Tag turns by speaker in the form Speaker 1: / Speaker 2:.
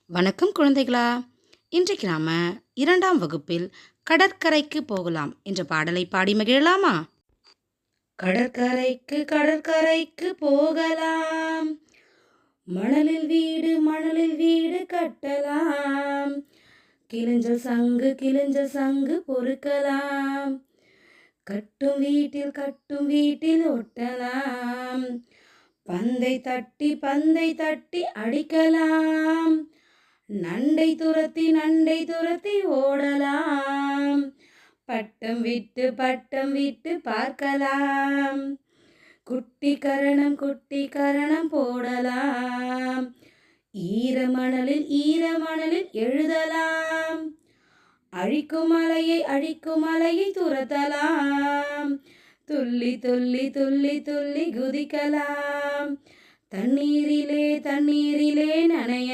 Speaker 1: வணக்கம் குழந்தைகளா. இன்றைக்கு நாம 2ஆம் வகுப்பில் கடற்கரைக்கு போகலாம் என்ற பாடலை பாடி மகிழலாமா? கடற்கரைக்கு கடற்கரைக்கு போகலாம், மணலில் வீடு கட்டலாம், கிழிஞ்ச சங்கு பொறுக்கலாம், கட்டும் வீட்டில் ஒட்டலாம், பந்தை தட்டி அடிக்கலாம், நண்டை துரத்தி ஓடலாம், பட்டம் விட்டு பார்க்கலாம், குட்டி கரணம் போடலாம், ஈர மணலில் எழுதலாம், அழிக்கும் மலையை துரத்தலாம், துள்ளி குதிக்கலாம், தண்ணீரிலே நனையலாம்.